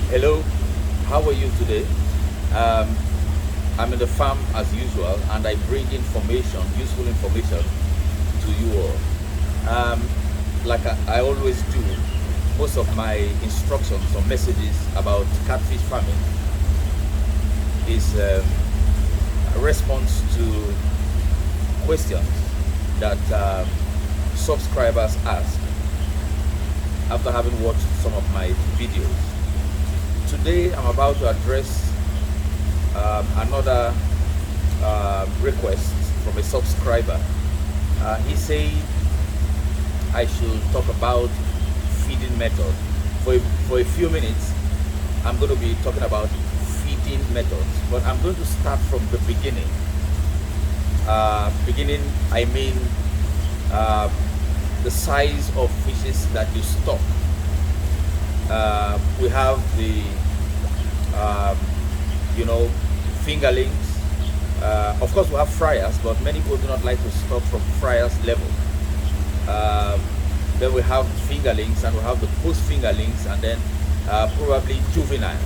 Hello, how are you today? Um, I'm in the farm as usual, and I bring information, useful information to you all. Um, like I always do, most of my instructions or messages about catfish farming is a response to questions that subscribers ask after having watched some of my videos. Today, I'm about to address another request from a subscriber. He said I should talk about feeding method. For a few minutes, I'm going to be talking about feeding methods, but I'm going to start from the beginning. Beginning, I mean uh, the size of fishes that you stock. We have the um, you know, fingerlings. Of course, we have fryers, but many people do not like to start from fryers level. Um, then we have fingerlings, and we have the post fingerlings, and then probably juvenile.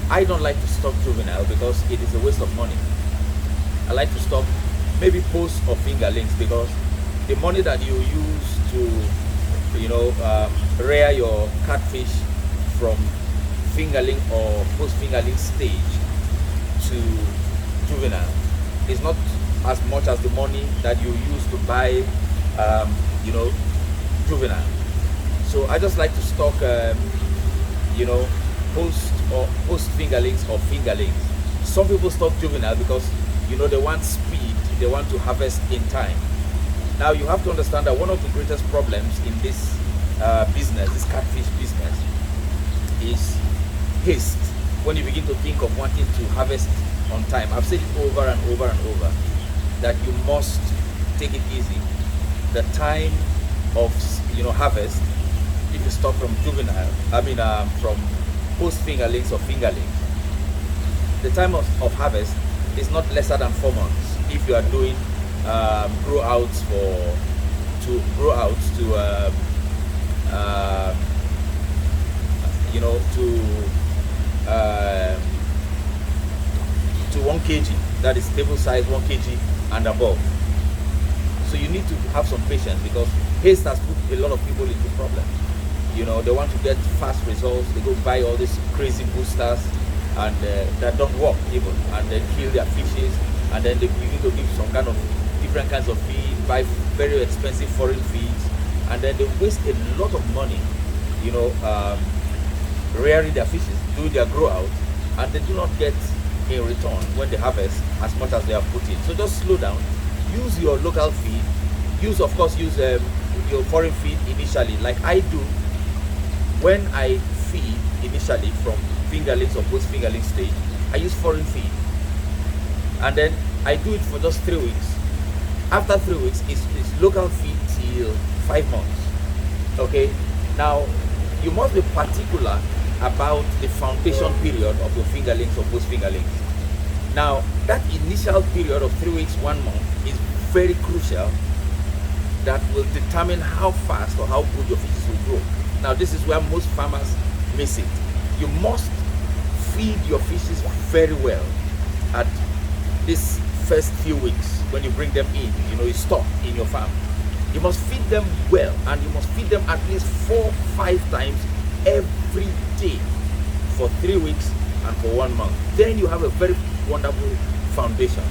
I don't like to stock juvenile because it is a waste of money. I like to stock maybe post or fingerlings because the money that you use to, rear your catfish from fingerling or post fingerling stage to juvenile is not as much as the money that you use to buy, um, you know, juvenile. So I just like to stock, you know, post fingerlings or fingerlings. Some people stock juvenile because they want speed, they want to harvest in time. Now you have to understand that one of the greatest problems in this business, this catfish business, is haste. When you begin to think of wanting to harvest on time, I've said it over and over and over that you must take it easy. The time of harvest, if you start from juvenile, from post fingerlings or fingerlings, the time of harvest is not lesser than 4 months. If you are doing grow outs to uh, uh, to 1 kg, that is table size 1 kg and above. So you need to have some patience because haste has put a lot of people into problems. They want to get fast results. They go buy all these crazy boosters and that don't work even, and then kill their fishes, and then they begin to give some kind of different kinds of feed, buy very expensive foreign feeds, and then they waste a lot of money, rearing their fishes, doing their grow out, and they do not get in return when they harvest as much as they have put in. So just slow down, use your local feed, use your foreign feed initially, like I do when I feed initially from fingerlings or post fingerling stage. I use foreign feed, and then I do it for just 3 weeks. After 3 weeks, it's local feed till 5 months. Okay, now you must be particular about the foundation period of your fingerlings or post fingerlings. Now that initial period of 3 weeks, 1 month is very crucial. That will determine how fast or how good your fishes will grow. Now this is where most farmers miss it. You must feed your fishes very well at this first few weeks when you bring them in. You stock in your farm. You must feed them well, and you must feed them at least 4-5 times every day for 3 weeks and for 1 month. Then you have a very wonderful foundation.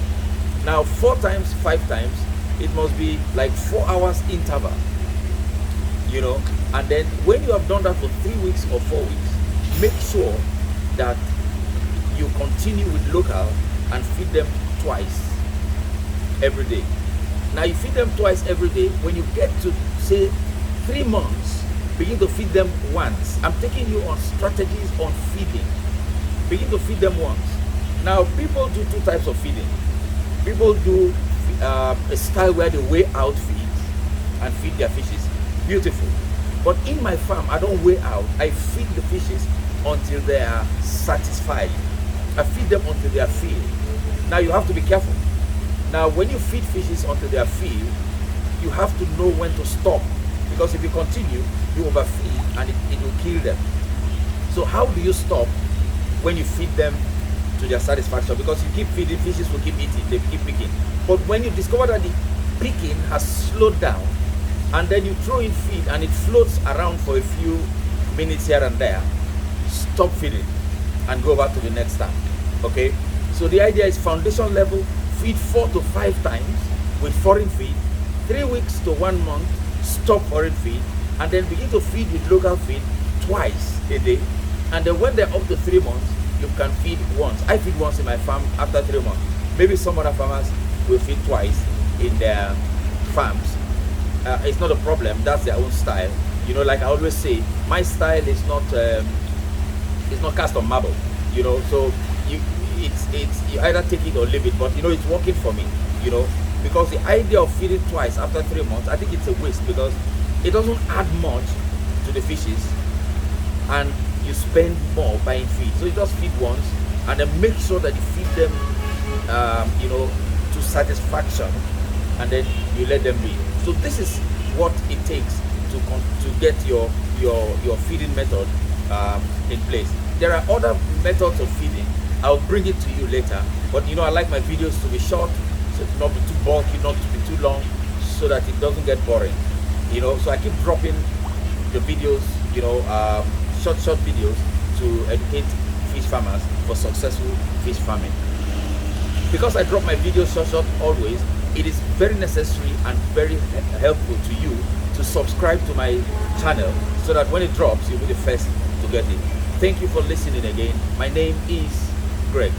Now 4 times, 5 times, it must be like 4 hours interval, and then when you have done that for 3 weeks or 4 weeks, make sure that you continue with local and feed them twice every day. Now you feed them twice every day. When you get to say 3 months, begin to feed them once. I'm taking you on strategies on feeding. Begin to feed them once. Now people do 2 types of feeding. People do a style where they weigh out feeds and feed their fishes. Beautiful. But in my farm, I don't weigh out. I feed the fishes until they are satisfied. I feed them until they are filled. Now you have to be careful. Now when you feed fishes until they are filled, you have to know when to stop, because if you continue, you overfeed and it will kill them. So how do you stop when you feed them to their satisfaction? Because you keep feeding, fishes will keep eating, they keep picking. But when you discover that the picking has slowed down, and then you throw in feed and it floats around for a few minutes here and there, stop feeding and go back to the next time. Okay, so the idea is foundation level, feed 4 to 5 times with foreign feed, 3 weeks to 1 month, stop foreign feed, and then begin to feed with local feed twice a day. And then when they're up to 3 months, you can feed once. I feed once in my farm after 3 months. Maybe some other farmers will feed twice in their farms. It's not a problem, that's their own style. You know, like I always say, my style is not cast on marble, you know. So you either take it or leave it, but you know, it's working for me, you know, because the idea of feeding twice after 3 months, I think it's a waste, because it doesn't add much to the fishes and you spend more buying feed. So you just feed once and then make sure that you feed them you know, to satisfaction, and then you let them be. So this is what it takes to get your feeding method in place. There are other methods of feeding. I'll bring it to you later, but you know, I like my videos to be short, so to not be too bulky, not to be too long, so that it doesn't get boring, you know. So I keep dropping the videos, you know, short videos to educate fish farmers for successful fish farming. Because I drop my videos short always, it is very necessary and very helpful to you to subscribe to my channel, so that when it drops, you'll be the first to get it. Thank you for listening again. My name is Greg.